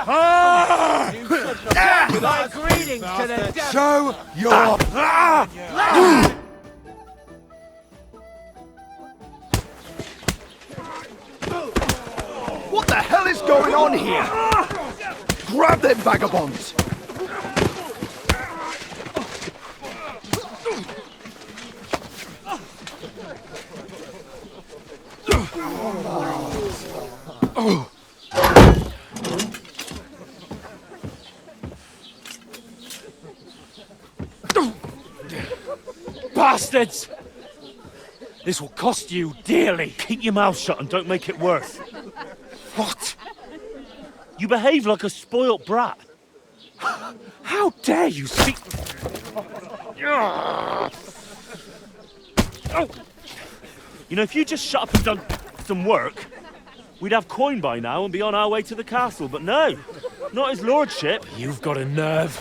My greetings to the devil! Show your... What the hell is going on here? Grab them vagabonds! Bastards! This will cost you dearly. Keep your mouth shut and don't make it worse. What? You behave like a spoilt brat. How dare you speak... Oh. You know, if you just shut up and done some work, we'd have coin by now and be on our way to the castle, but no, not his lordship. You've got a nerve.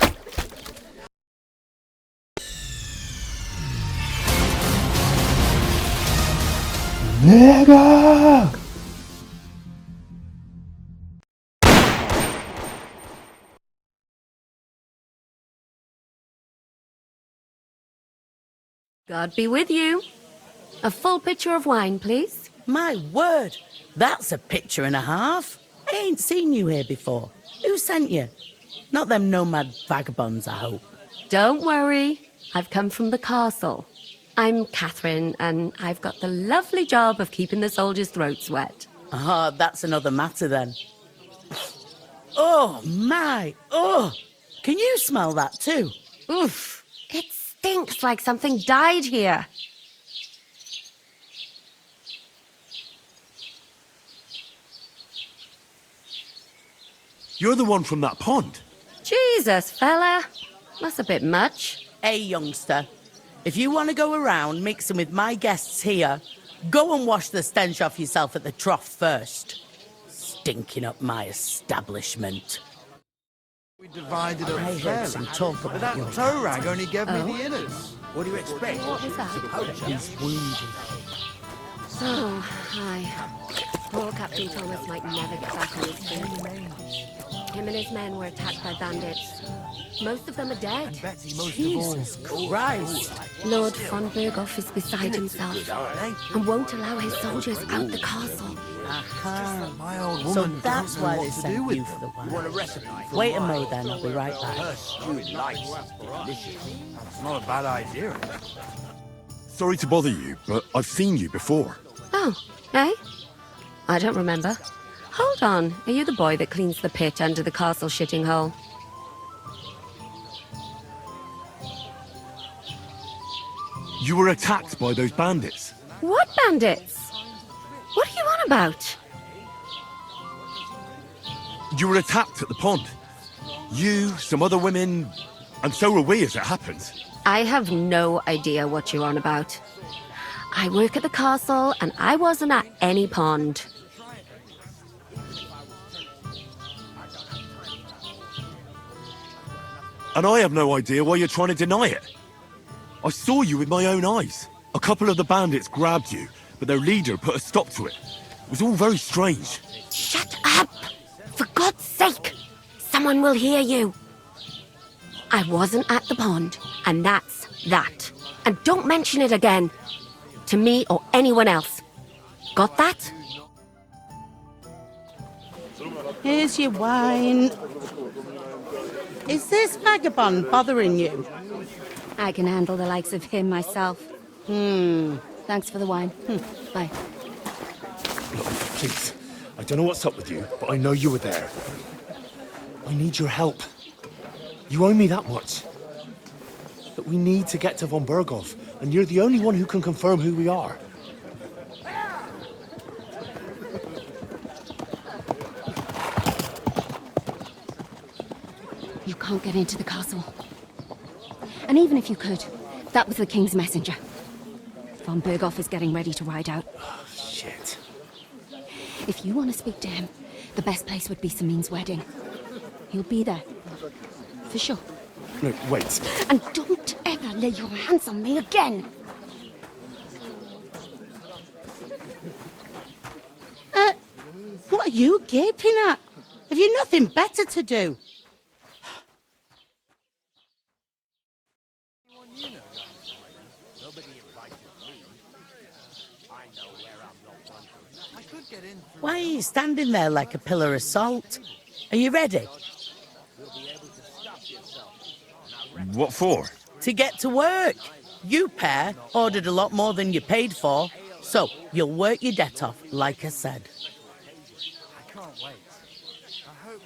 Nigga! God be with you. A full pitcher of wine, please. My word, that's a picture and a half. I ain't seen you here before. Who sent you? Not them nomad vagabonds, I hope. Don't worry. I've come from the castle. I'm Catherine, and I've got the lovely job of keeping the soldiers' throats wet. Ah, that's another matter then. Oh, my. Oh, can you smell that too? Oof. It stinks like something died here. You're the one from that pond. Jesus, fella. That's a bit much. Hey, youngster. If you want to go around mixing with my guests here, go and wash the stench off yourself at the trough first. Stinking up my establishment. We divided up I heard fairly. some talk But about that your toe rag only gave me Oh. the innards. What do you expect? What was that? He's wounded. Oh, hi. Poor Captain Thomas might never get back on his feet. Him and his men were attacked by bandits. Most of them are dead. Jesus Christ. Lord von Berghoff is beside himself and won't allow his soldiers out the castle. Aha. My old So woman that's doesn't know why what they to do sent with you them. for the You want a wine. recipe? Wait a mo then, I'll be right back. Her stewed lice. Delicious. That's not a bad idea. Sorry to bother you, but I've seen you before. Oh, eh? I don't remember. Hold on, are you the boy that cleans the pit under the castle shitting hole? You were attacked by those bandits. What bandits? What are you on about? You were attacked at the pond. You, some other women, and so were we as it happens. I have no idea what you're on about. I work at the castle and I wasn't at any pond. And I have no idea why you're trying to deny it. I saw you with my own eyes. A couple of the bandits grabbed you, but their leader put a stop to it. It was all very strange. Shut up! For God's sake! Someone will hear you. I wasn't at the pond, and that's that. And don't mention it again. To me or anyone else. Got that? Here's your wine. Is this vagabond bothering you? I can handle the likes of him myself. Thanks for the wine. Bye. Look, please. I don't know what's up with you, but I know you were there. I need your help. You owe me that much. But we need to get to von Berghoff, and you're the only one who can confirm who we are. You can't get into the castle. And even if you could, that was the king's messenger. Von Berghoff is getting ready to ride out. Oh, shit. If you want to speak to him, the best place would be Samin's wedding. He'll be there. For sure. No, wait. And don't ever lay your hands on me again! What are you gaping at? Have you nothing better to do? Why are you standing there like a pillar of salt? Are you ready? What for? To get to work. You pair ordered a lot more than you paid for, so you'll work your debt off, like I said.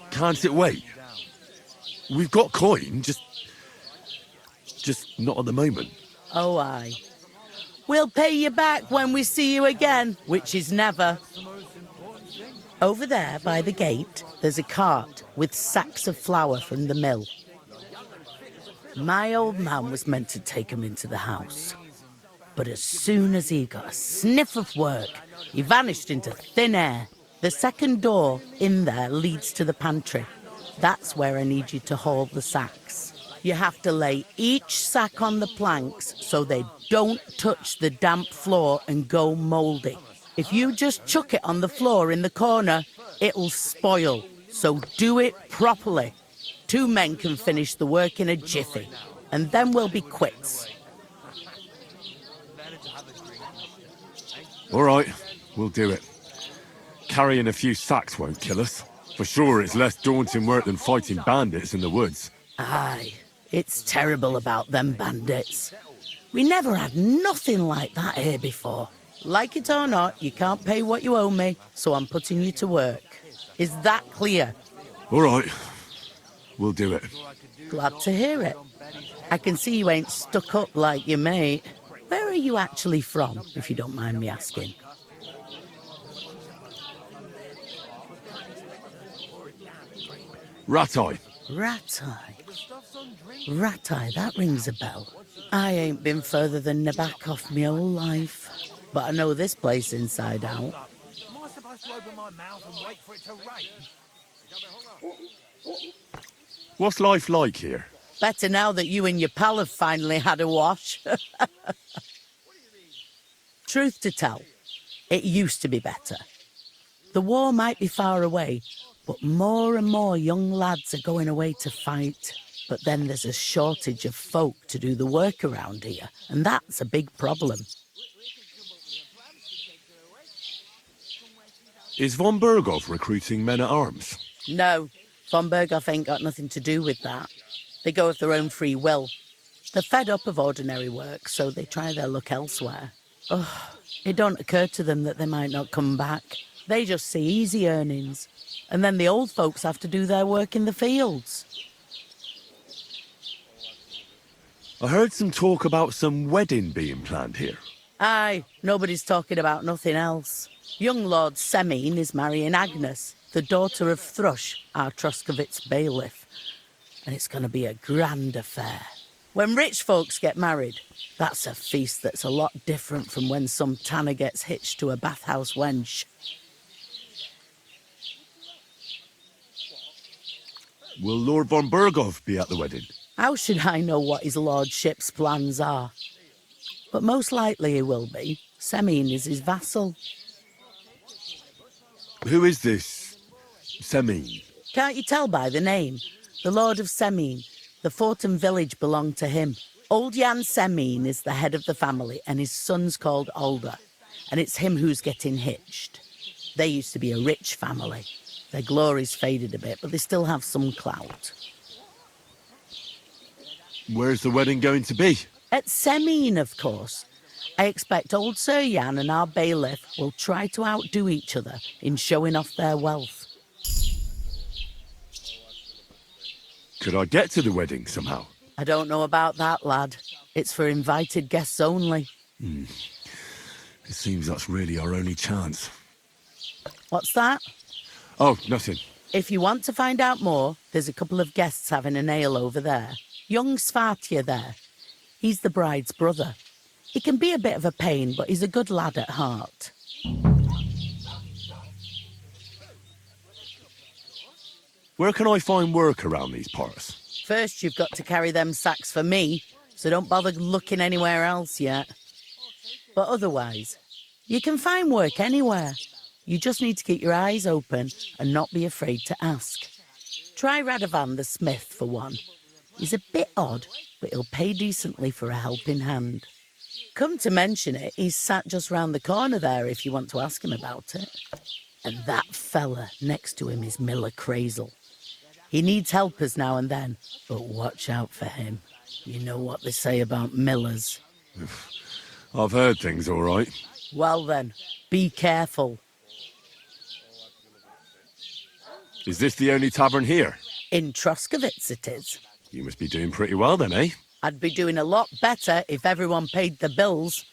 Can't it wait? We've got coin, just not at the moment. Oh, aye. We'll pay you back when we see you again, which is never. Over there by the gate, there's a cart with sacks of flour from the mill. My old man was meant to take 'em into the house. But as soon as he got a sniff of work, he vanished into thin air. The second door in there leads to the pantry. That's where I need you to haul the sacks. You have to lay each sack on the planks so they don't touch the damp floor and go mouldy. If you just chuck it on the floor in the corner, it'll spoil. So do it properly. 2 men can finish the work in a jiffy, and then we'll be quits. All right, we'll do it. Carrying a few sacks won't kill us. For sure, it's less daunting work than fighting bandits in the woods. Aye, it's terrible about them bandits. We never had nothing like that here before. Like it or not, you can't pay what you owe me, so I'm putting you to work. Is that clear? All right, we'll do it. Glad to hear it. I can see you ain't stuck up like your mate. Where are you actually from, if you don't mind me asking? Ratai. Ratai. Ratai, that rings a bell. I ain't been further than Nabakov my whole life, but I know this place inside out. Am I supposed to open my mouth and wait for it to rain? What's life like here? Better now that you and your pal have finally had a wash. Truth to tell, it used to be better. The war might be far away, but more and more young lads are going away to fight. But then there's a shortage of folk to do the work around here, and that's a big problem. Is von Berghoff recruiting men-at-arms? No, von Berghoff ain't got nothing to do with that. They go of their own free will. They're fed up of ordinary work, so they try their luck elsewhere. It don't occur to them that they might not come back. They just see easy earnings, and then the old folks have to do their work in the fields. I heard some talk about some wedding being planned here. Aye, nobody's talking about nothing else. Young Lord Semine is marrying Agnes, the daughter of Thrush, our Troskovitz bailiff. And it's going to be a grand affair. When rich folks get married, that's a feast that's a lot different from when some tanner gets hitched to a bathhouse wench. Will Lord von Berghoff be at the wedding? How should I know what his lordship's plans are? But most likely he will be. Semine is his vassal. Who is this Semine? Can't you tell by the name? The Lord of Semine. The fort and village belong to him. Old Jan Semine is the head of the family, and his son's called Alder. And it's him who's getting hitched. They used to be a rich family. Their glory's faded a bit, but they still have some clout. Where's the wedding going to be? At Semine, of course. I expect old Sir Jan and our bailiff will try to outdo each other in showing off their wealth. Could I get to the wedding somehow? I don't know about that, lad. It's for invited guests only. It seems that's really our only chance. What's that? Oh, nothing. If you want to find out more, there's a couple of guests having an ale over there. Young Svartje there. He's the bride's brother. He can be a bit of a pain, but he's a good lad at heart. Where can I find work around these parts? First, you've got to carry them sacks for me, so don't bother looking anywhere else yet. But otherwise, you can find work anywhere. You just need to keep your eyes open and not be afraid to ask. Try Radovan the smith for one. He's a bit odd, but he'll pay decently for a helping hand. Come to mention it, he's sat just round the corner there if you want to ask him about it. And that fella next to him is Miller Crazel. He needs helpers now and then, but watch out for him. You know what they say about Millers. I've heard things all right. Well then, be careful. Is this the only tavern here? In Troskovitz it is. You must be doing pretty well then, eh? I'd be doing a lot better if everyone paid the bills.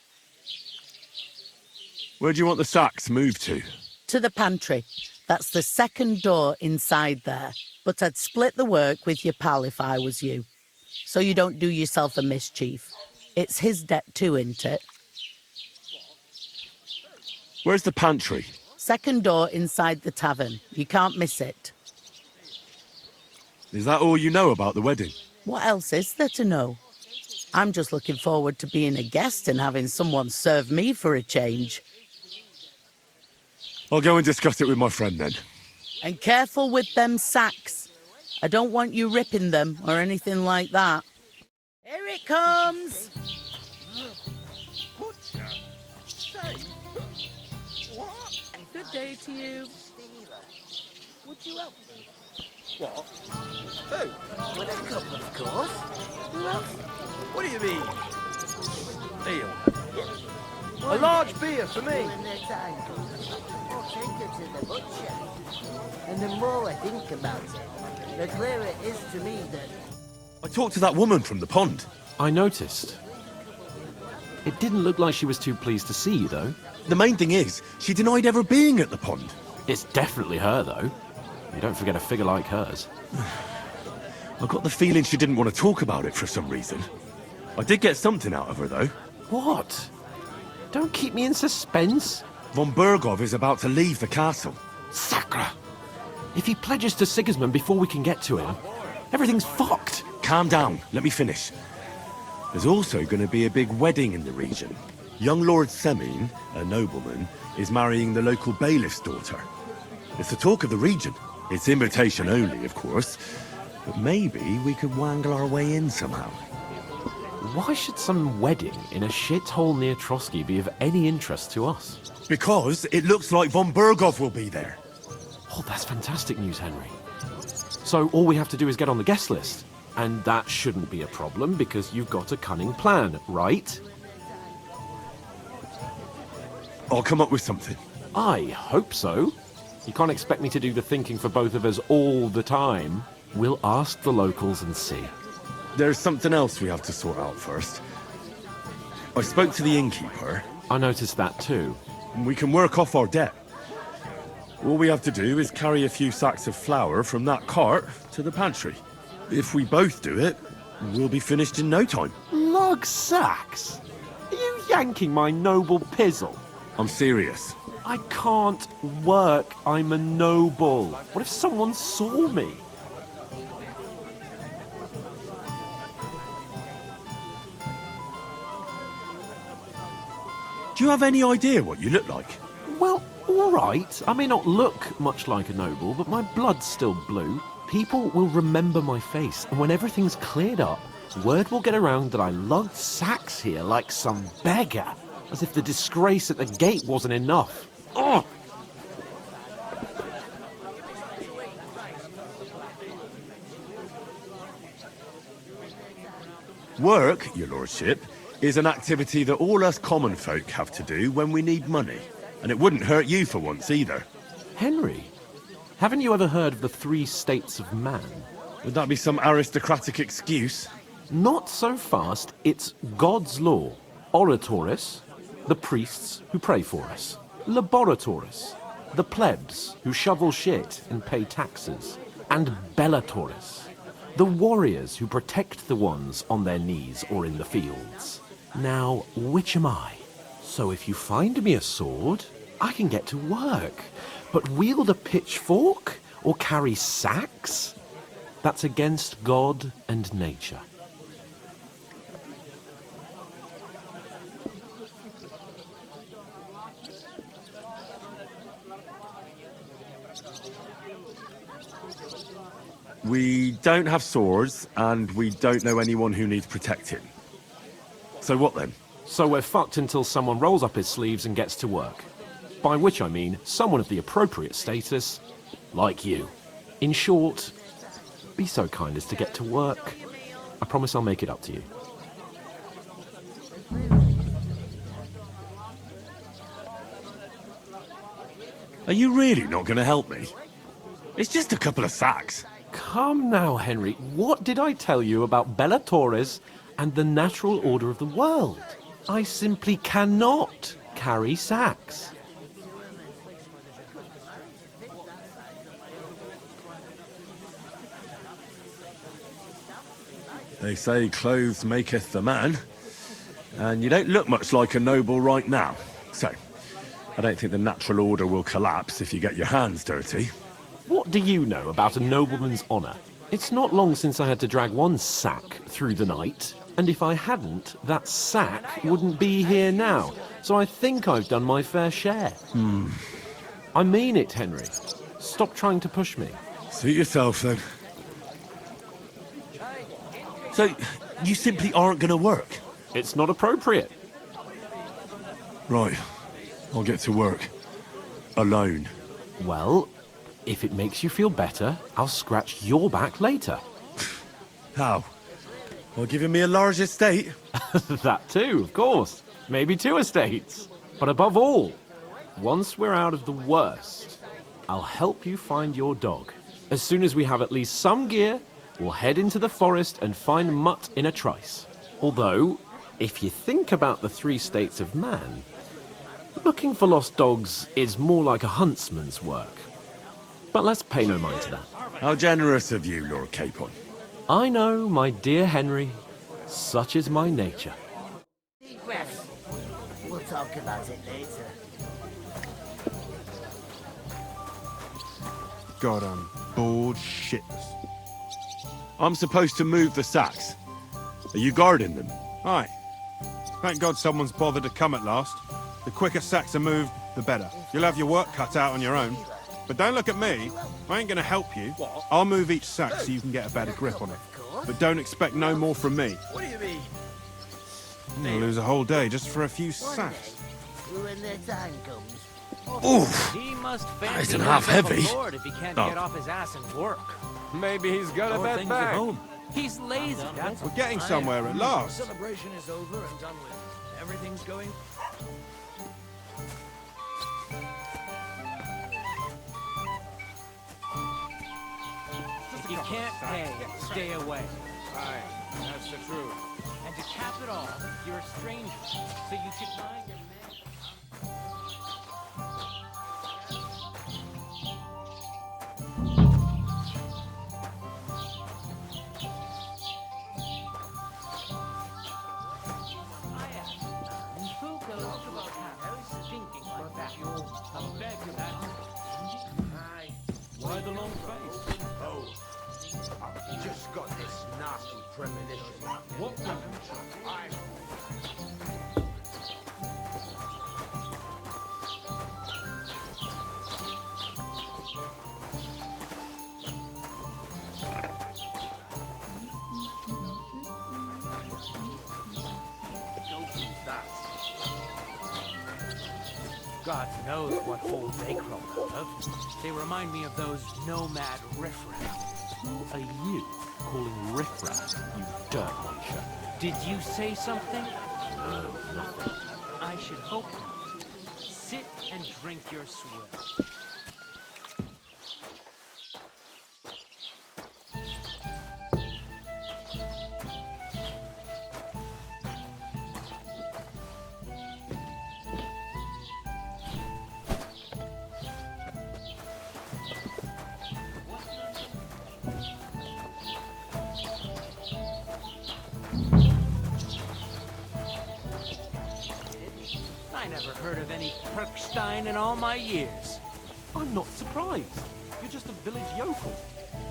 Where do you want the sacks moved to? To the pantry. That's the second door inside there. But I'd split the work with your pal if I was you. So you don't do yourself a mischief. It's his debt too, isn't it? Where's the pantry? Second door inside the tavern. You can't miss it. Is that all you know about the wedding? What else is there to know? I'm just looking forward to being a guest and having someone serve me for a change. I'll go and discuss it with my friend then. And careful with them sacks. I don't want you ripping them or anything like that. Here it comes! Good day to you. Would you help me? What? Who? With a cup, of course. Who else? What do you mean? Beer. A large beer for me. I'll take her to the butcher. And the more I think about it, the clearer it is to me that... I talked to that woman from the pond. I noticed. It didn't look like she was too pleased to see you, though. The main thing is, she denied ever being at the pond. It's definitely her, though. You don't forget a figure like hers. I got the feeling she didn't want to talk about it for some reason. I did get something out of her, though. What? Don't keep me in suspense. Von Bergov is about to leave the castle. Sacre! If he pledges to Sigismund before we can get to him, everything's fucked. Calm down, let me finish. There's also going to be a big wedding in the region. Young Lord Semin, a nobleman, is marrying the local bailiff's daughter. It's the talk of the region. It's invitation only, of course. But maybe we could wangle our way in somehow. Why should some wedding in a shithole near Trotsky be of any interest to us? Because it looks like Von Bergov will be there. Oh, that's fantastic news, Henry. So all we have to do is get on the guest list. And that shouldn't be a problem because you've got a cunning plan, right? I'll come up with something. I hope so. You can't expect me to do the thinking for both of us all the time. We'll ask the locals and see. There's something else we have to sort out first. I spoke to the innkeeper. I noticed that too. We can work off our debt. All we have to do is carry a few sacks of flour from that cart to the pantry. If we both do it, we'll be finished in no time. Lug sacks? Are you yanking my noble pizzle? I'm serious. I can't work. I'm a noble. What if someone saw me? Do you have any idea what you look like? Well, all right. I may not look much like a noble, but my blood's still blue. People will remember my face, and when everything's cleared up, word will get around that I lugged sacks here like some beggar, as if the disgrace at the gate wasn't enough. Ugh! Work, your lordship, is an activity that all us common folk have to do when we need money. And it wouldn't hurt you for once either. Henry, haven't you ever heard of the 3 states of man? Would that be some aristocratic excuse? Not so fast. It's God's law. Oratoris, the priests who pray for us. Laboratoris, the plebs who shovel shit and pay taxes. And Bellatoris, the warriors who protect the ones on their knees or in the fields. Now, which am I? So if you find me a sword, I can get to work. But wield a pitchfork or carry sacks? That's against God and nature. We don't have swords, and we don't know anyone who needs protecting. So what then? So we're fucked until someone rolls up his sleeves and gets to work. By which I mean someone of the appropriate status, like you. In short, be so kind as to get to work. I promise I'll make it up to you. Are you really not going to help me? It's just a couple of sacks. Come now, Henry. What did I tell you about Bella Torres and the natural order of the world? I simply cannot carry sacks. They say clothes maketh the man, and you don't look much like a noble right now. So, I don't think the natural order will collapse if you get your hands dirty. What do you know about a nobleman's honour? It's not long since I had to drag one sack through the night, and if I hadn't, that sack wouldn't be here now. So I think I've done my fair share. I mean it, Henry. Stop trying to push me. Suit yourself, then. So, you simply aren't going to work? It's not appropriate. Right. I'll get to work. Alone. Well, if it makes you feel better, I'll scratch your back later. How? Well, giving me a large estate? That too, of course. Maybe 2 estates. But above all, once we're out of the worst, I'll help you find your dog. As soon as we have at least some gear, we'll head into the forest and find Mutt in a trice. Although, if you think about the 3 states of man, looking for lost dogs is more like a huntsman's work. But let's pay no mind to that. How generous of you, Lord Capon. I know, my dear Henry. Such is my nature. Deep breaths. We'll talk about it later. God, I'm bored shitless. I'm supposed to move the sacks. Are you guarding them? Aye. Thank God someone's bothered to come at last. The quicker sacks are moved, the better. You'll have your work cut out on your own. But don't look at me. I ain't gonna help you. I'll move each sack so you can get a better grip on it. But don't expect no more from me. What do you mean? I'm gonna lose a whole day just for a few sacks. When the time comes. Oof! He must That isn't fancy half himself a heavy. lord if he can't Oh. get off his ass and work. Maybe he's got a Or bad things back. at home. He's lazy, that's We're getting somewhere at last. Celebration is over and done with. Everything's going. If you can't pay, stay away. Aye, that's the truth. And to cap it off, you're a stranger, so you should mind your manners. I asked, who goes to a house stinking like that? I beg you that. Aye. Why the long face? Oh, I've just got this nasty premonition. What God knows what holes they crawl out of. They remind me of those nomad riffraff. Who are you calling riffraff, you dirt muncher? Did you say something? Nothing. I should hope not. Sit and drink your swill. I never heard of any Perkstein in all my years. I'm not surprised. You're just a village yokel.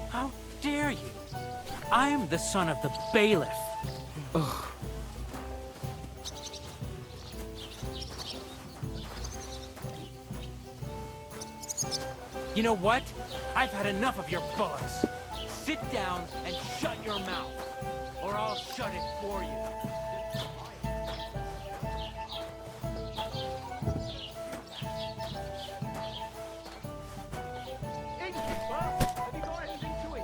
How dare you? I'm the son of the bailiff. Ugh. You know what? I've had enough of your buzz. down and shut your mouth, or I'll shut it for you. Innkeeper, have you got anything to eat?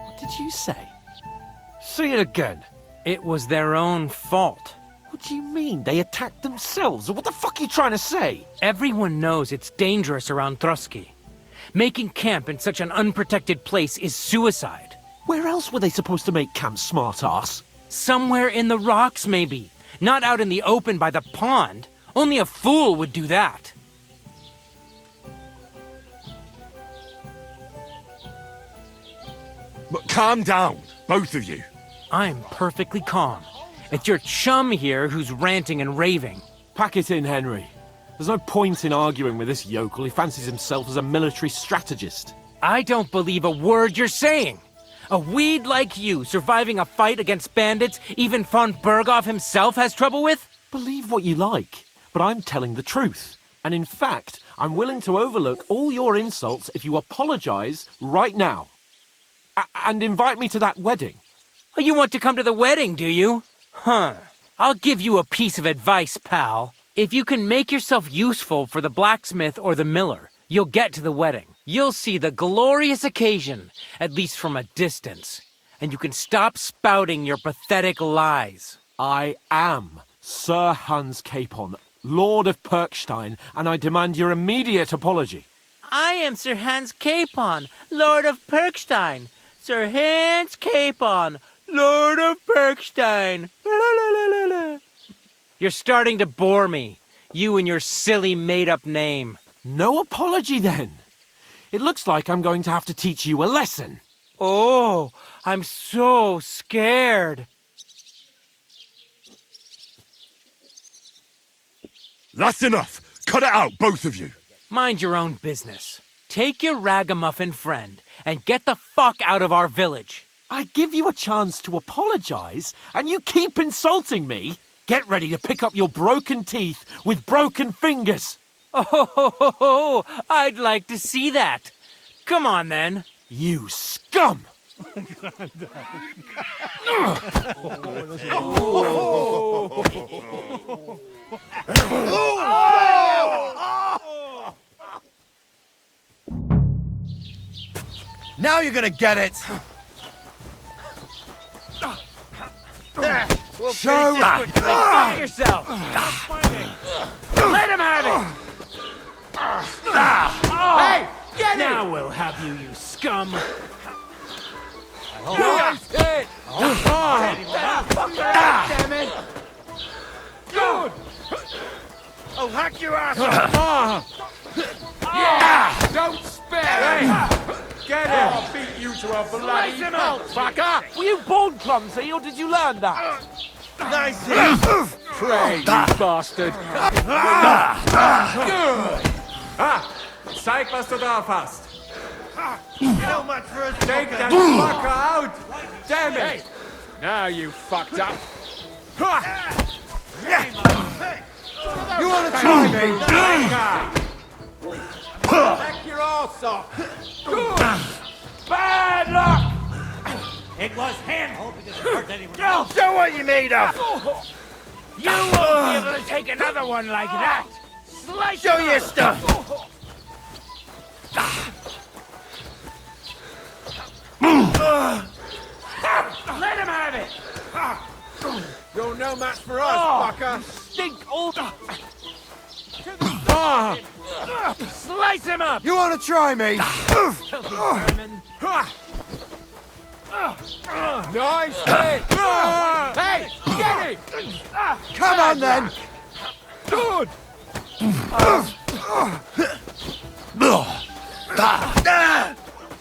What did you say? Say it again. It was their own fault. What do you mean? They attacked themselves? What the fuck are you trying to say? Everyone knows it's dangerous around Trusky. Making camp in such an unprotected place is suicide. Where else were they supposed to make camp, smart-ass? Somewhere in the rocks, maybe. Not out in the open by the pond. Only a fool would do that. But calm down, both of you. I'm perfectly calm. It's your chum here who's ranting and raving. Pack it in, Henry. There's no point in arguing with this yokel. He fancies himself as a military strategist. I don't believe a word you're saying. A weed like you surviving a fight against bandits even von Berghoff himself has trouble with? Believe what you like, but I'm telling the truth. And in fact, I'm willing to overlook all your insults if you apologize right now. And invite me to that wedding. Oh, you want to come to the wedding, do you? Huh. I'll give you a piece of advice, pal. If you can make yourself useful for the blacksmith or the miller, you'll get to the wedding. You'll see the glorious occasion, at least from a distance. And you can stop spouting your pathetic lies. I am Sir Hans Capon, Lord of Perkstein, and I demand your immediate apology. I am Sir Hans Capon, Lord of Perkstein. Sir Hans Capon, Lord of Perkstein. You're starting to bore me. You and your silly made-up name. No apology, then. It looks like I'm going to have to teach you a lesson. Oh, I'm so scared. That's enough. Cut it out, both of you. Mind your own business. Take your ragamuffin friend and get the fuck out of our village. I give you a chance to apologize, and you keep insulting me. Get ready to pick up your broken teeth with broken fingers. Oh, I'd like to see that. Come on, then. You scum! Now you're gonna get it! Show! Fight yourself! Let him have it! Hey! Get it! Now we'll have you, you scum! That's it! Damn it! Good! I'll hack your ass off! Yeah! Don't spare! Get him! I'll beat you to a bloody pulp, fucker! Were you born clumsy, or did you learn that? Nice hit! Pray, you bastard! Good! Zeig, was du drauf hast. So much for a Take that fucker out! Damn it! Now you fucked up! You wanna try me? Back your ass off! Good! Bad luck! It was him. Hoping it hurt anyone. Show what you made of! You won't be able to take another one like that. Slice Show your stuff! Let him have it. You're no match for us, fucker! Stink all... Slice him up. You wanna try me? Nice hit! Hey, get it! Come on then! Good!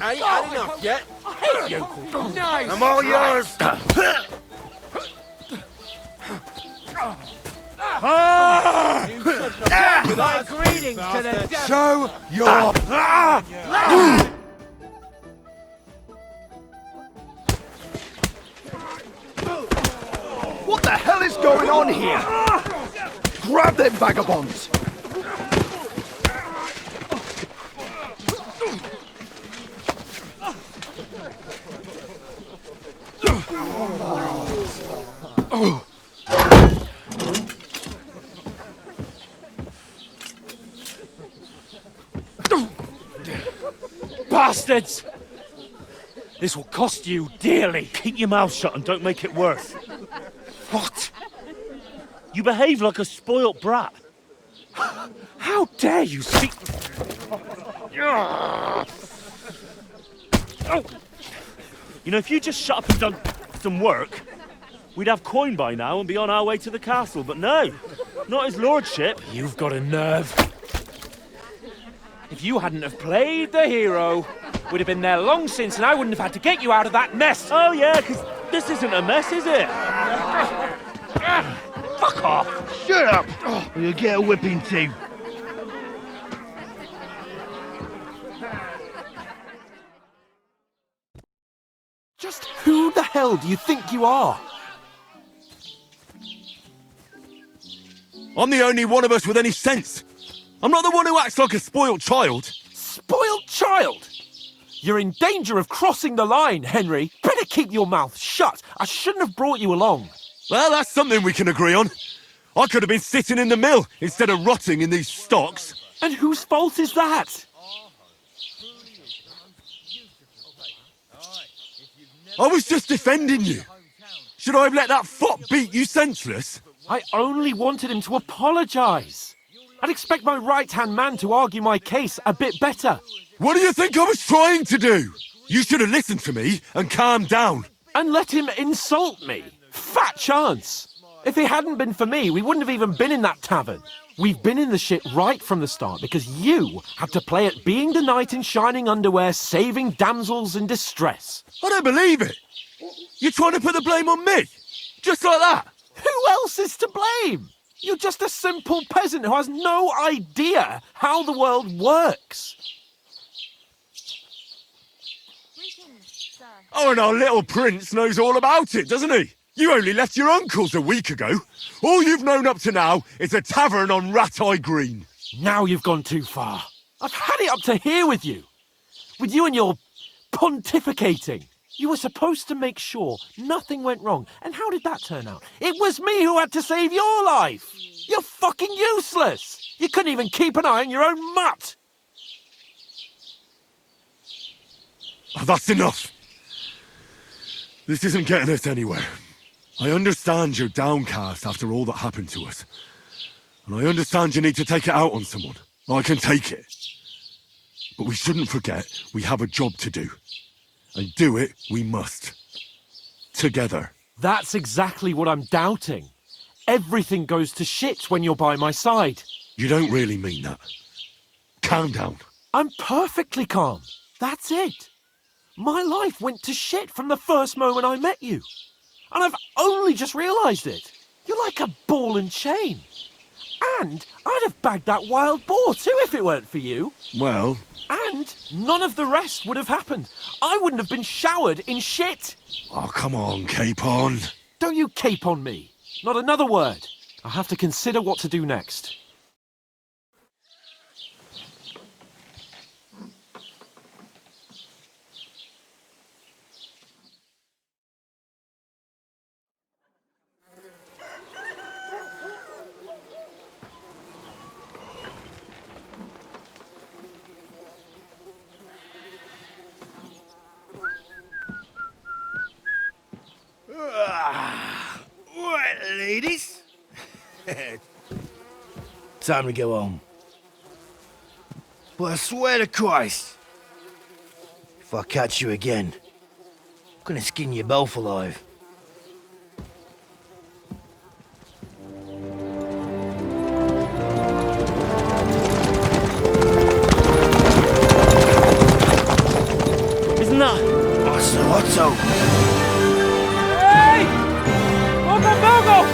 Ain't had enough yet. Nice! I'm all yours! My greetings to the devil. Show your... What the hell is going on here? Grab them vagabonds! bastards! This will cost you dearly. Keep your mouth shut and don't make it worse. What? You behave like a spoilt brat. How dare you speak... You know, if you just shut up and done some work, we'd have coin by now and be on our way to the castle. But no, not his lordship. You've got a nerve. If you hadn't have played the hero, we'd have been there long since and I wouldn't have had to get you out of that mess. Oh yeah, because this isn't a mess, is it? Fuck off! Shut up! Or you'll get a whipping too. Just who the hell do you think you are? I'm the only one of us with any sense. I'm not the one who acts like a spoilt child. Spoiled child? You're in danger of crossing the line, Henry. Better keep your mouth shut. I shouldn't have brought you along. Well, that's something we can agree on. I could have been sitting in the mill instead of rotting in these stocks. And whose fault is that? I was just defending you. Should I have let that fop beat you senseless? I only wanted him to apologise. I'd expect my right-hand man to argue my case a bit better. What do you think I was trying to do? You should have listened to me and calmed down. And let him insult me. Fat chance. If it hadn't been for me, we wouldn't have even been in that tavern. We've been in the shit right from the start because you had to play at being the knight in shining underwear, saving damsels in distress. I don't believe it. You're trying to put the blame on me? Just like that? Who else is to blame? You're just a simple peasant who has no idea how the world works. Oh, and our little prince knows all about it, doesn't he? You only left your uncle's a week ago. All you've known up to now is a tavern on Rat-Eye Green. Now you've gone too far. I've had it up to here with you. With you and your pontificating. You were supposed to make sure nothing went wrong. And how did that turn out? It was me who had to save your life. You're fucking useless. You couldn't even keep an eye on your own mutt. Oh, that's enough. This isn't getting us anywhere. I understand you're downcast after all that happened to us. And I understand you need to take it out on someone. I can take it. But we shouldn't forget we have a job to do. And do it we must. Together. That's exactly what I'm doubting. Everything goes to shit when you're by my side. You don't really mean that. Calm down. I'm perfectly calm. That's it. My life went to shit from the first moment I met you. And I've only just realised it. You're like a ball and chain. And I'd have bagged that wild boar too if it weren't for you. Well... And none of the rest would have happened. I wouldn't have been showered in shit. Oh, come on, Capon. Don't you cape on me. Not another word. I'll have to consider what to do next. Right, ladies. Time to go home. But I swear to Christ, if I catch you again, I'm gonna skin you both alive. Isn't that? Otto! Hey! Go!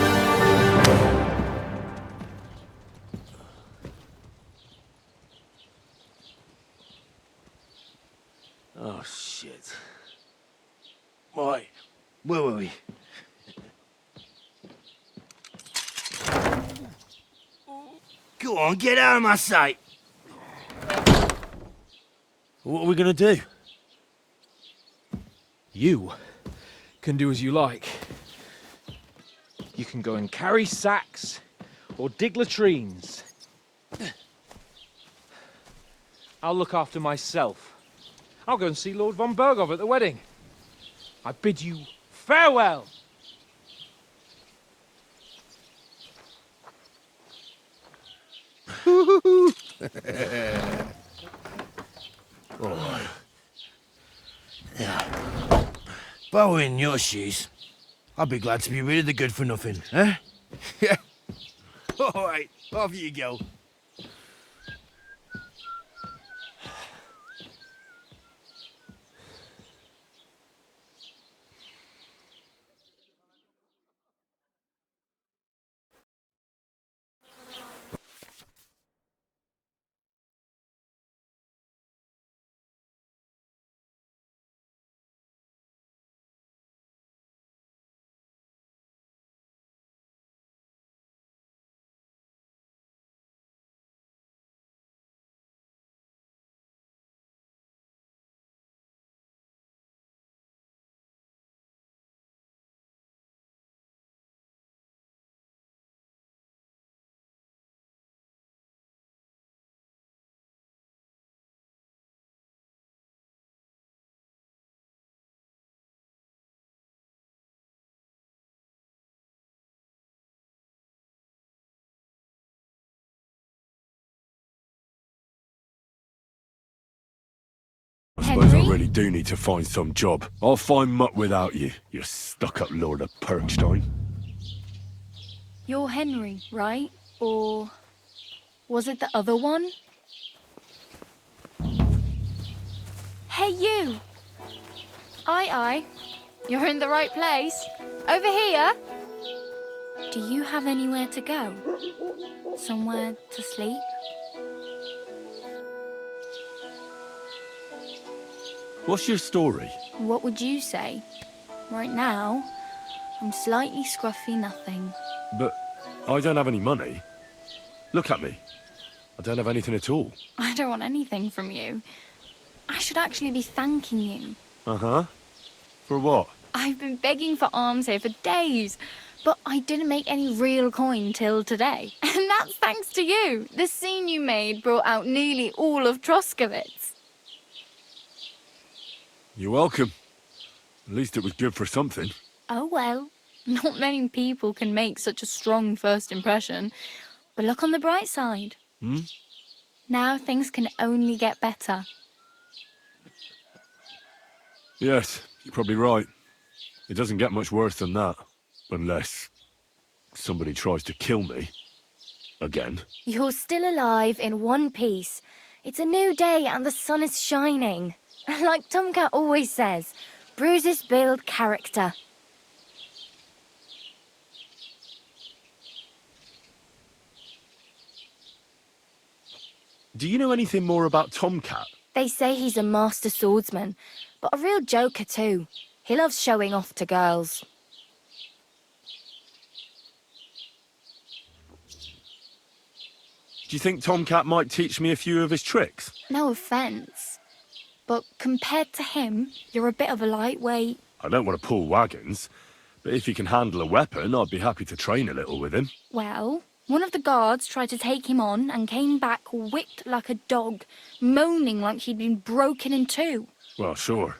Oh, shit. Right, where were we? Go on, get out of my sight! What are we gonna do? You can do as you like. You can go and carry sacks or dig latrines. I'll look after myself. I'll go and see Lord von Berghoff at the wedding. I bid you farewell. All right. Yeah. If I were in your shoes, I'd be glad to be rid of the good for nothing, eh? Yeah. All right, off you go. I suppose I really do need to find some job. I'll find mutt without you, you stuck-up Lord of Perkstein. You're Henry, right? Or was it the other one? Hey, you! Aye. You're in the right place. Over here. Do you have anywhere to go? Somewhere to sleep? What's your story? What would you say? Right now, I'm slightly scruffy nothing. But I don't have any money. Look at me. I don't have anything at all. I don't want anything from you. I should actually be thanking you. Uh-huh. For what? I've been begging for alms here for days, but I didn't make any real coin till today. And that's thanks to you. The scene you made brought out nearly all of Troskowitz. You're welcome. At least it was good for something. Oh well, not many people can make such a strong first impression. But look on the bright side. Hmm? Now things can only get better. Yes, you're probably right. It doesn't get much worse than that. Unless somebody tries to kill me. Again. You're still alive in one piece. It's a new day and the sun is shining. Like Tomcat always says, bruises build character. Do you know anything more about Tomcat? They say he's a master swordsman, but a real joker too. He loves showing off to girls. Do you think Tomcat might teach me a few of his tricks? No offence, but compared to him, you're a bit of a lightweight. I don't want to pull wagons, but if he can handle a weapon, I'd be happy to train a little with him. Well, one of the guards tried to take him on and came back whipped like a dog, moaning like he'd been broken in two. Well, sure.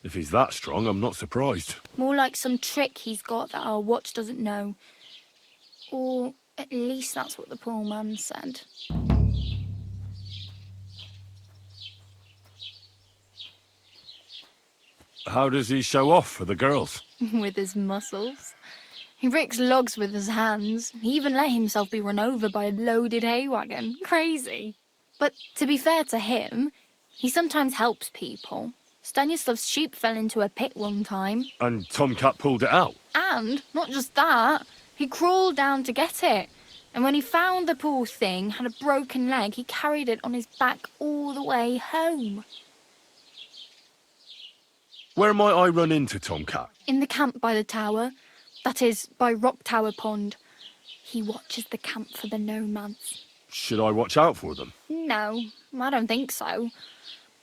If he's that strong, I'm not surprised. More like some trick he's got that our watch doesn't know. Or at least that's what the poor man said. How does he show off for the girls? With his muscles. He ricks logs with his hands. He even let himself be run over by a loaded hay wagon. Crazy. But to be fair to him, he sometimes helps people. Stanislav's sheep fell into a pit one time. And Tomcat pulled it out? And, not just that, he crawled down to get it. And when he found the poor thing had a broken leg, he carried it on his back all the way home. Where might I run into Tomcat? In the camp by the tower. That is, by Rock Tower Pond. He watches the camp for the nomads. Should I watch out for them? No, I don't think so.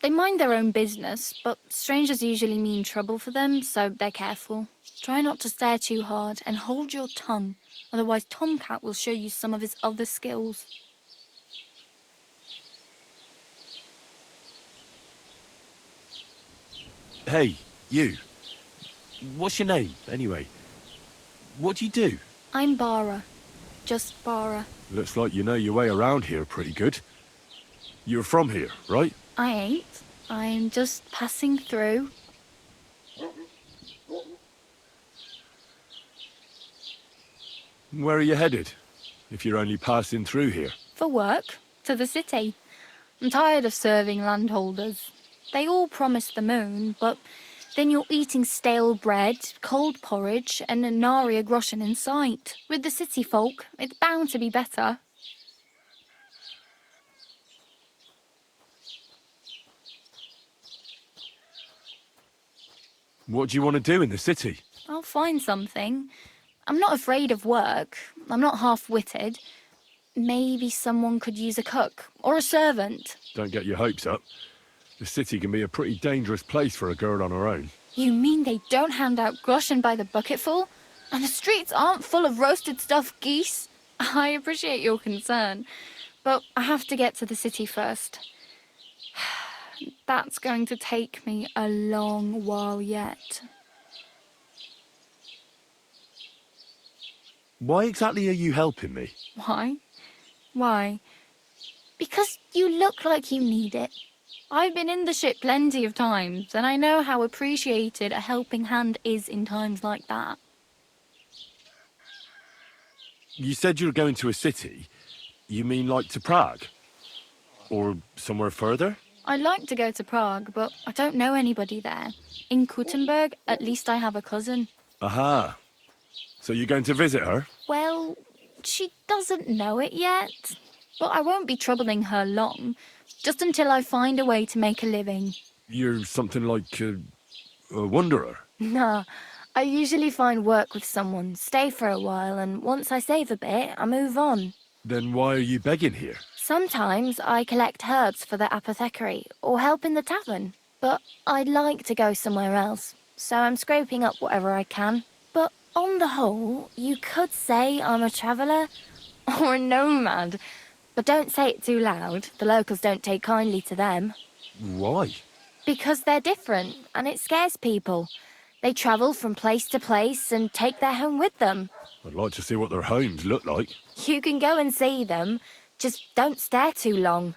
They mind their own business, but strangers usually mean trouble for them, so they're careful. Try not to stare too hard and hold your tongue, otherwise Tomcat will show you some of his other skills. Hey, you. What's your name, anyway? What do you do? I'm Bara. Just Bara. Looks like you know your way around here pretty good. You're from here, right? I ain't. I'm just passing through. Where are you headed, if you're only passing through here? For work. To the city. I'm tired of serving landholders. They all promise the moon, but then you're eating stale bread, cold porridge, and a nary a groschen in sight. With the city folk, it's bound to be better. What do you want to do in the city? I'll find something. I'm not afraid of work. I'm not half-witted. Maybe someone could use a cook or a servant. Don't get your hopes up. The city can be a pretty dangerous place for a girl on her own. You mean they don't hand out groschen by the bucketful? And the streets aren't full of roasted stuffed geese? I appreciate your concern, but I have to get to the city first. That's going to take me a long while yet. Why exactly are you helping me? Why? Why? Because you look like you need it. I've been in the ship plenty of times, and I know how appreciated a helping hand is in times like that. You said you were going to a city. You mean like to Prague? Or somewhere further? I'd like to go to Prague, but I don't know anybody there. In Kuttenberg, at least I have a cousin. Aha. So you're going to visit her? Well, she doesn't know it yet. But I won't be troubling her long. Just until I find a way to make a living. You're something like a wanderer? Nah, I usually find work with someone, stay for a while, and once I save a bit, I move on. Then why are you begging here? Sometimes I collect herbs for the apothecary, or help in the tavern. But I'd like to go somewhere else, so I'm scraping up whatever I can. But on the whole, you could say I'm a traveller, or a nomad. But don't say it too loud. The locals don't take kindly to them. Why? Because they're different, and it scares people. They travel from place to place and take their home with them. I'd like to see what their homes look like. You can go and see them, just don't stare too long.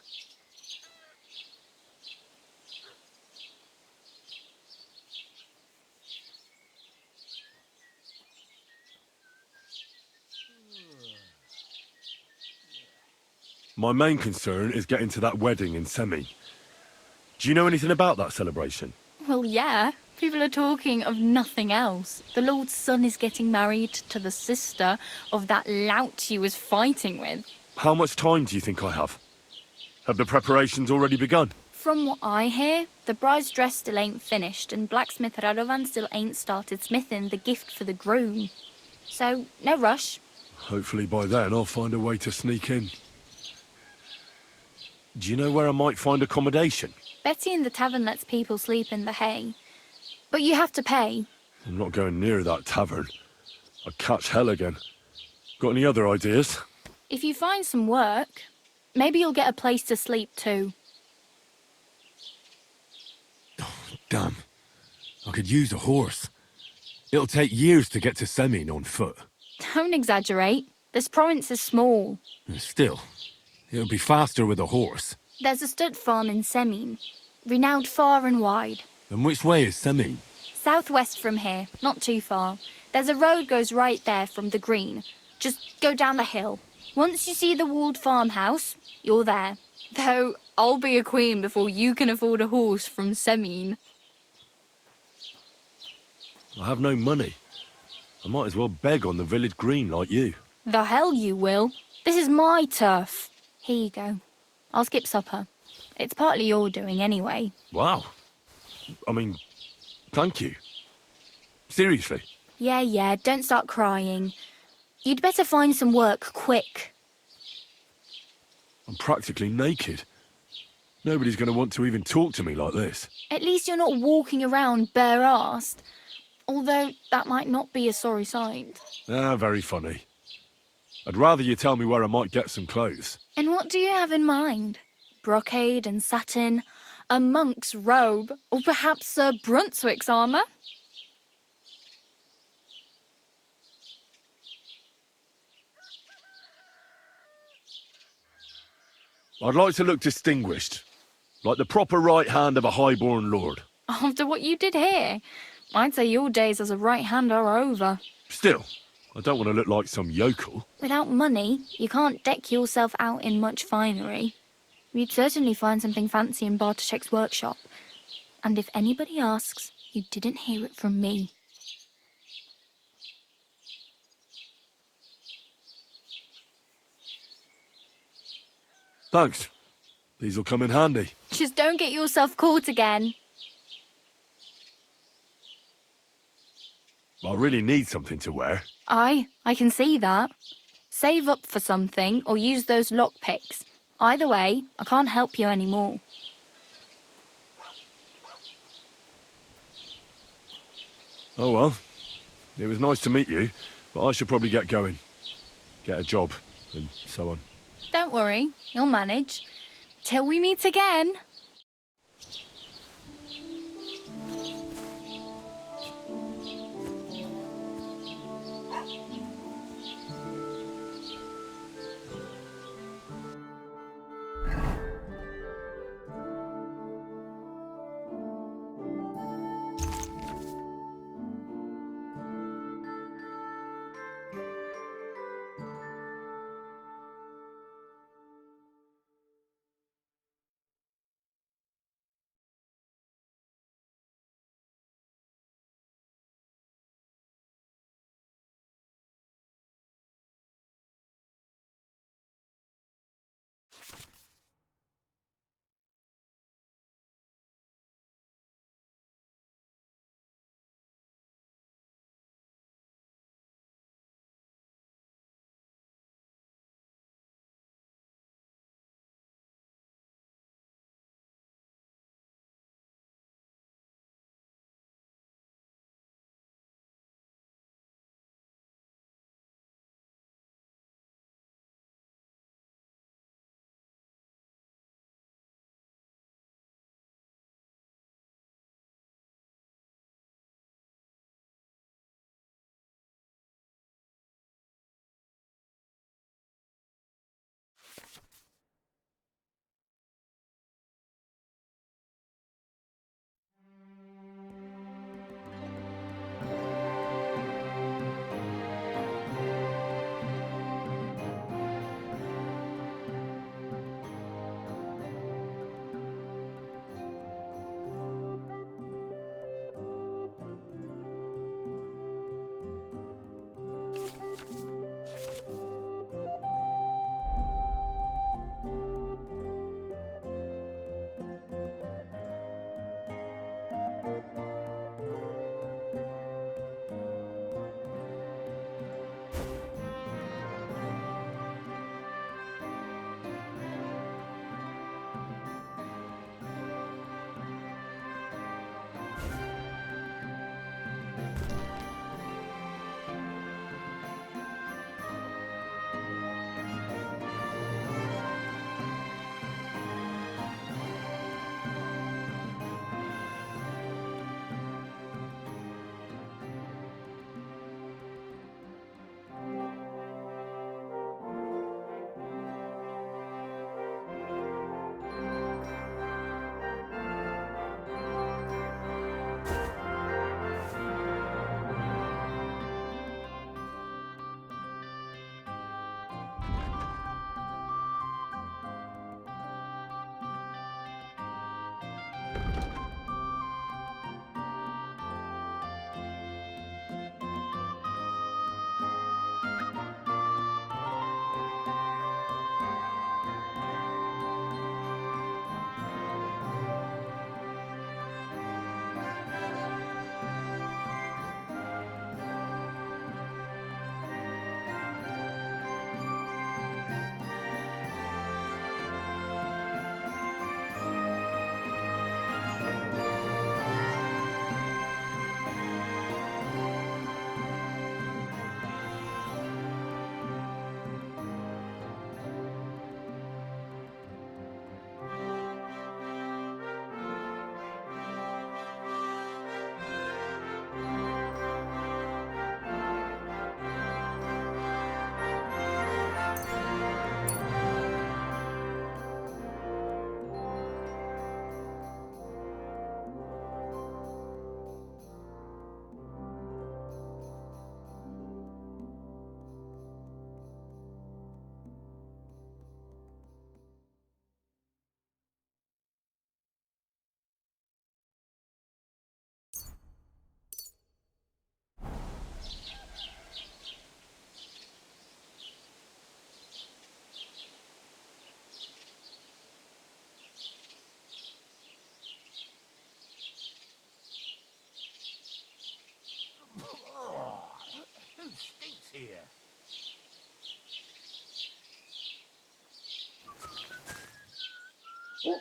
My main concern is getting to that wedding in Semi. Do you know anything about that celebration? Well, yeah. People are talking of nothing else. The Lord's son is getting married to the sister of that lout he was fighting with. How much time do you think I have? Have the preparations already begun? From what I hear, the bride's dress still ain't finished, and blacksmith Radovan still ain't started smithing the gift for the groom. So, no rush. Hopefully by then I'll find a way to sneak in. Do you know where I might find accommodation? Betty in the tavern lets people sleep in the hay. But you have to pay. I'm not going near that tavern. I'd catch hell again. Got any other ideas? If you find some work, maybe you'll get a place to sleep too. Damn. I could use a horse. It'll take years to get to Semin on foot. Don't exaggerate. This province is small. Still, it'll be faster with a horse. There's a stud farm in Semin, renowned far and wide. And which way is Semin? Southwest from here, not too far. There's a road goes right there from the green. Just go down the hill. Once you see the walled farmhouse, you're there. Though I'll be a queen before you can afford a horse from Semin. I have no money. I might as well beg on the village green like you. The hell you will. This is my turf. Here you go. I'll skip supper. It's partly your doing anyway. Wow. I mean, thank you. Seriously. Yeah, don't start crying. You'd better find some work quick. I'm practically naked. Nobody's going to want to even talk to me like this. At least you're not walking around bare-assed. Although that might not be a sorry sight. Ah, very funny. I'd rather you tell me where I might get some clothes. And what do you have in mind? Brocade and satin? A monk's robe, or perhaps Sir Brunswick's armour? I'd like to look distinguished, like the proper right hand of a highborn lord. After what you did here, I'd say your days as a right-hander are over. Still, I don't want to look like some yokel. Without money, you can't deck yourself out in much finery. You'd certainly find something fancy in Bartoszek's workshop. And if anybody asks, you didn't hear it from me. Thanks. These'll come in handy. Just don't get yourself caught again. I really need something to wear. I can see that. Save up for something or use those lockpicks. Either way, I can't help you anymore. Oh well. It was nice to meet you, but I should probably get going. Get a job, and so on. Don't worry, you'll manage. Till we meet again. And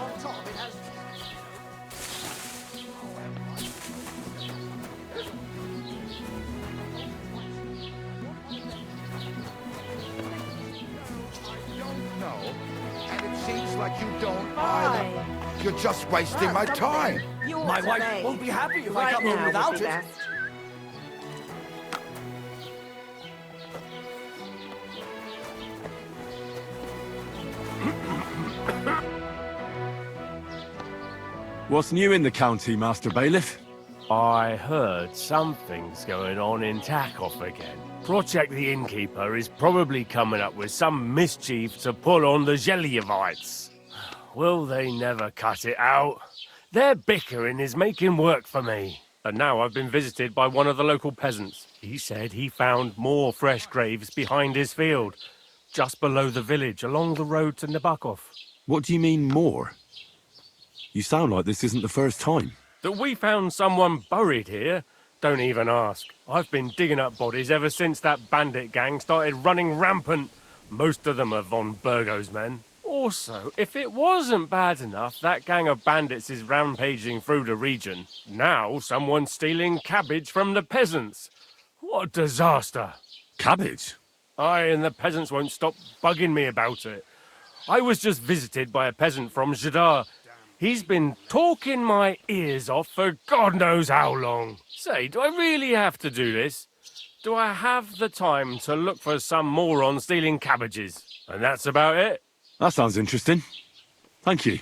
on top it has... No, and it seems like you don't either. You're just wasting my time. My wife won't be happy if I come home without it. What's new in the county, Master Bailiff? I heard something's going on in Takoff again. Project the Innkeeper is probably coming up with some mischief to pull on the Gelievites. Will they never cut it out? Their bickering is making work for me. And now I've been visited by one of the local peasants. He said he found more fresh graves behind his field, just below the village, along the road to Nabokov. What do you mean, more? You sound like this isn't the first time. That we found someone buried here? Don't even ask. I've been digging up bodies ever since that bandit gang started running rampant. Most of them are von Burgo's men. Also, if it wasn't bad enough that gang of bandits is rampaging through the region, now someone's stealing cabbage from the peasants. What a disaster. Cabbage? Aye, and the peasants won't stop bugging me about it. I was just visited by a peasant from Jadar. He's been talking my ears off for God knows how long. Say, do I really have to do this? Do I have the time to look for some moron stealing cabbages? And that's about it? That sounds interesting. Thank you.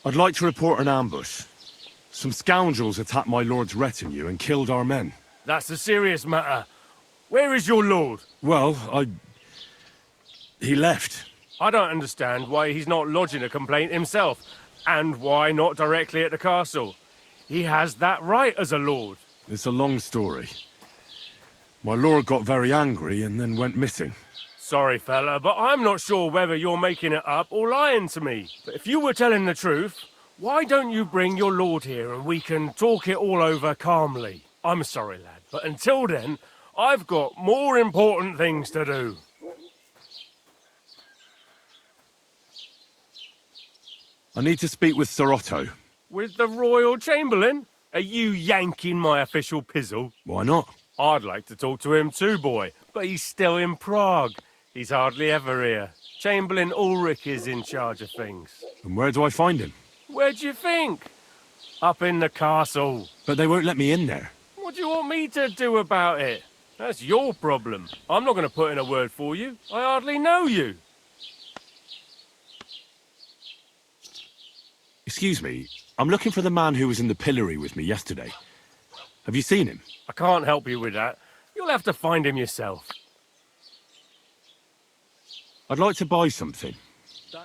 I'd like to report an ambush. Some scoundrels attacked my lord's retinue and killed our men. That's a serious matter. Where is your lord? Well, he left. I don't understand why he's not lodging a complaint himself, and why not directly at the castle. He has that right as a lord. It's a long story. My lord got very angry and then went missing. Sorry, fella, but I'm not sure whether you're making it up or lying to me. But if you were telling the truth, why don't you bring your lord here and we can talk it all over calmly? I'm sorry, lad, but until then, I've got more important things to do. I need to speak with Sir Otto. With the Royal Chamberlain? Are you yanking my official pizzle? Why not? I'd like to talk to him too, boy, but he's still in Prague. He's hardly ever here. Chamberlain Ulrich is in charge of things. And where do I find him? Where do you think? Up in the castle. But they won't let me in there. What do you want me to do about it? That's your problem. I'm not going to put in a word for you. I hardly know you. Excuse me, I'm looking for the man who was in the pillory with me yesterday. Have you seen him? I can't help you with that. You'll have to find him yourself. I'd like to buy something.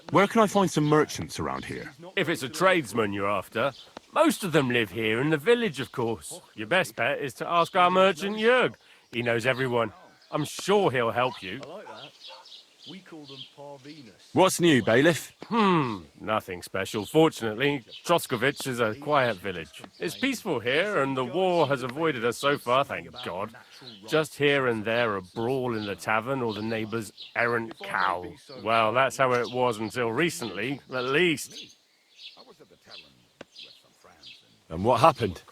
Where can I find some merchants around here? If it's a tradesman you're after, most of them live here in the village, of course. Your best bet is to ask our merchant Jörg. He knows everyone. I'm sure he'll help you. I like that. We call them Parvenus. What's new, bailiff? Nothing special. Fortunately, Troskovich is a quiet village. It's peaceful here, and the war has avoided us so far, thank God. Just here and there a brawl in the tavern or the neighbour's errant cow. Well, that's how it was until recently, at least. And what happened?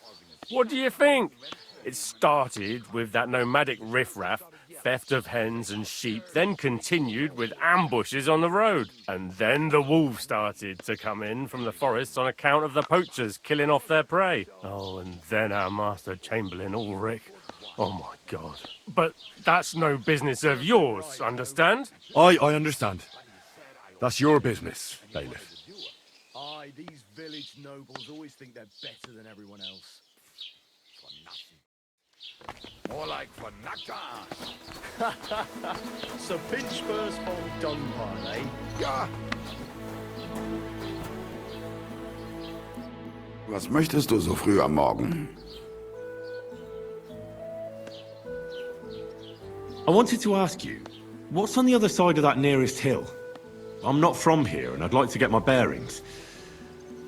What do you think? It started with that nomadic riffraff, theft of hens and sheep, then continued with ambushes on the road. And then the wolves started to come in from the forests on account of the poachers killing off their prey. Oh, and then our master Chamberlain Ulrich. Oh my God. But that's no business of yours, understand? I understand. That's your business, bailiff. Aye, these village nobles always think they're better than everyone else. For nothing. More like for nothing. So Pinchspurs from Dunbar, eh? Yeah. Was möchtest du so früh am Morgen? I wanted to ask you, what's on the other side of that nearest hill? I'm not from here, and I'd like to get my bearings.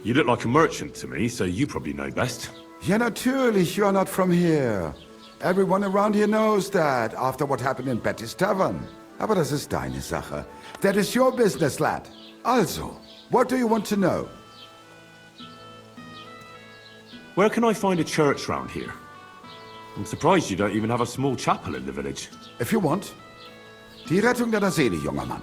You look like a merchant to me, so you probably know best. Ja, natürlich, you are not from here. Everyone around here knows that, after what happened in Betty's Tavern. Aber das ist deine Sache. That is your business, lad. Also, what do you want to know? Where can I find a church round here? I'm surprised you don't even have a small chapel in the village. If you want. Die Rettung deiner Seele, junger Mann.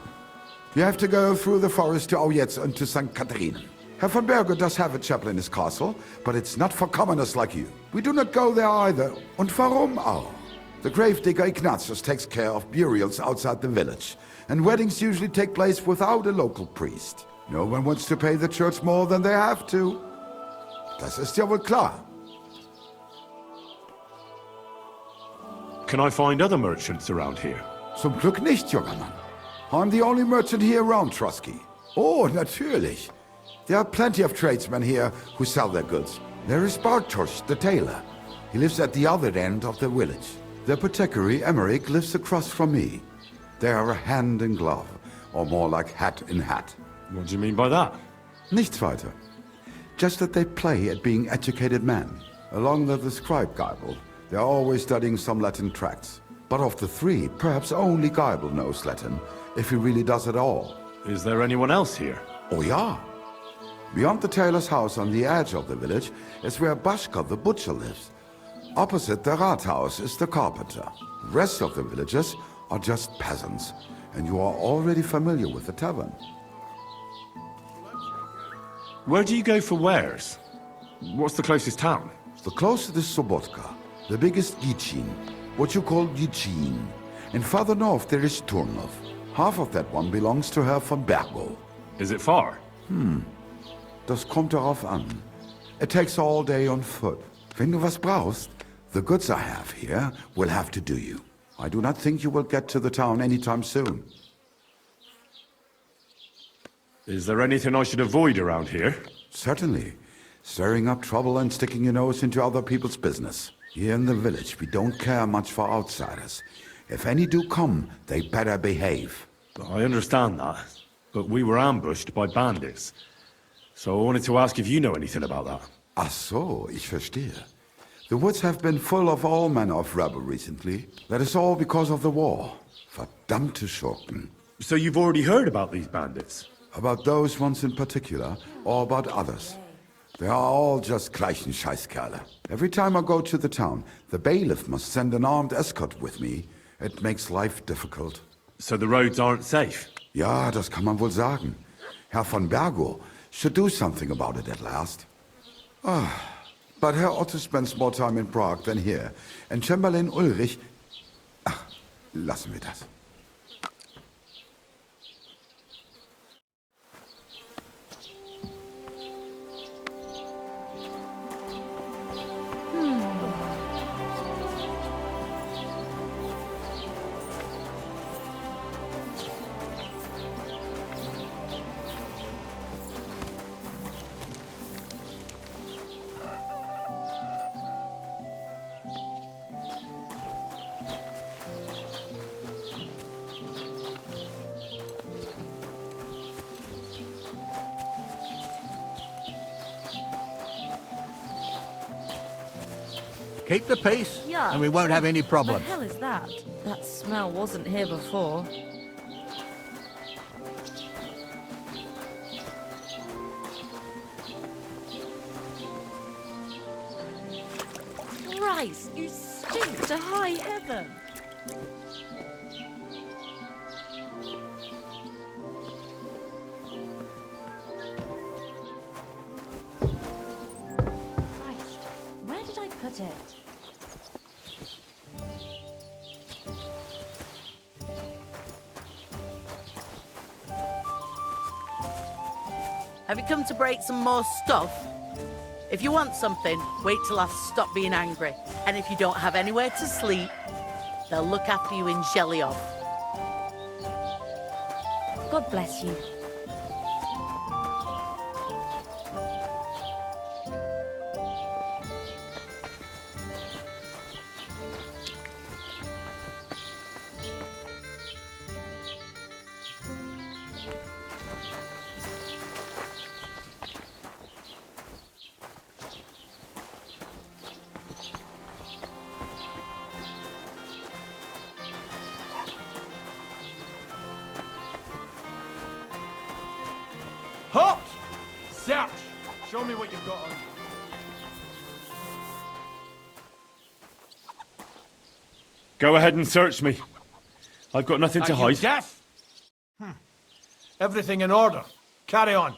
You have to go through the forest to Aujetz and to St. Catharinen. Herr von Berger does have a chapel in his castle, but it's not for commoners like you. We do not go there either. Und warum auch? The gravedigger Ignatius takes care of burials outside the village, and weddings usually take place without a local priest. No one wants to pay the church more than they have to. Das ist ja wohl klar. Can I find other merchants around here? Zum Glück nicht, junger Mann. I'm the only merchant here around Trusky. Oh, natürlich. There are plenty of tradesmen here who sell their goods. There is Bartosz, the tailor. He lives at the other end of the village. The apothecary, Emmerich, lives across from me. They are hand in glove, or more like hat in hat. What do you mean by that? Nichts weiter. Just that they play at being educated men. Along with the scribe Geibel, they are always studying some Latin tracts. But of the three, perhaps only Geibel knows Latin, if he really does at all. Is there anyone else here? Oh yeah. Beyond the tailor's house on the edge of the village is where Bashka the butcher lives. Opposite the Rathaus is the carpenter. The rest of the villagers are just peasants, and you are already familiar with the tavern. Where do you go for wares? What's the closest town? The closest is Sobotka, the biggest Gichin, what you call Gichin. And farther north there is Turnov. Half of that one belongs to Herr von Bergo. Is it far? Das kommt darauf an. It takes all day on foot. Wenn du was brauchst, the goods I have here will have to do you. I do not think you will get to the town anytime soon. Is there anything I should avoid around here? Certainly. Stirring up trouble and sticking your nose into other people's business. Here in the village, we don't care much for outsiders. If any do come, they better behave. I understand that, but we were ambushed by bandits. So I wanted to ask if you know anything about that. Ach so, ich verstehe. The woods have been full of all manner of rebel recently. That is all because of the war. Verdammte Schurken. So you've already heard about these bandits? About those ones in particular, or about others. They are all just gleichen Scheißkerle. Every time I go to the town, the bailiff must send an armed escort with me. It makes life difficult. So the roads aren't safe? Ja, das kann man wohl sagen. Herr von Bergo should do something about it at last. But Herr Otto spends more time in Prague than here. And Chamberlain Ulrich... Ach, lassen wir das. Keep the peace, Yeah. and we won't have any What problems. the hell is that? That smell wasn't here before. Christ, you stink to high heaven. Christ, where did I put it? Have you come to break some more stuff? If you want something, wait till I've stopped being angry. And if you don't have anywhere to sleep, they'll look after you in Zhelyov. God bless you. Show me what you've got on. Go ahead and search me. I've got nothing to Are you hide. deaf? Everything in order. Carry on.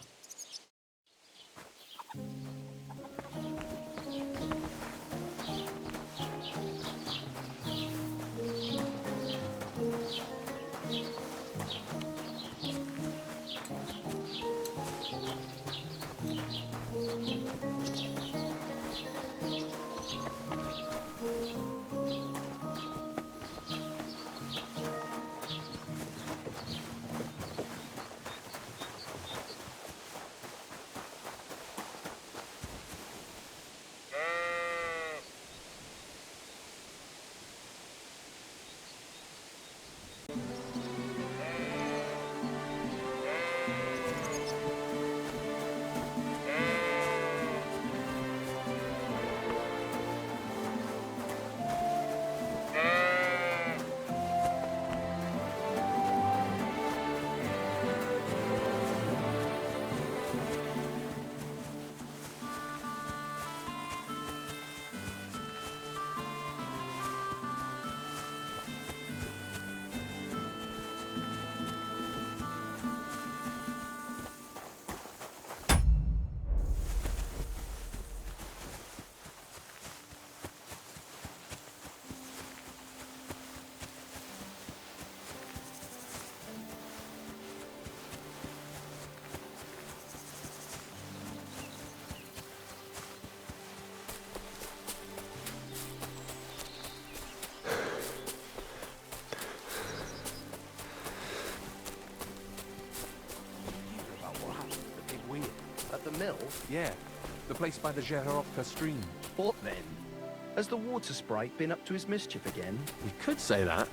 At the mill? Yeah, the place by the Zherovka stream. What then? Has the water sprite been up to his mischief again? You could say that.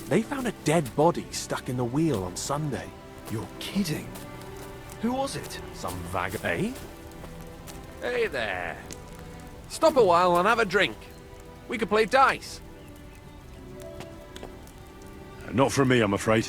They found a dead body stuck in the wheel on Sunday. You're kidding. Who was it? Some vagabond. Eh? Hey there. Stop a while and have a drink. We could play dice. Not for me, I'm afraid.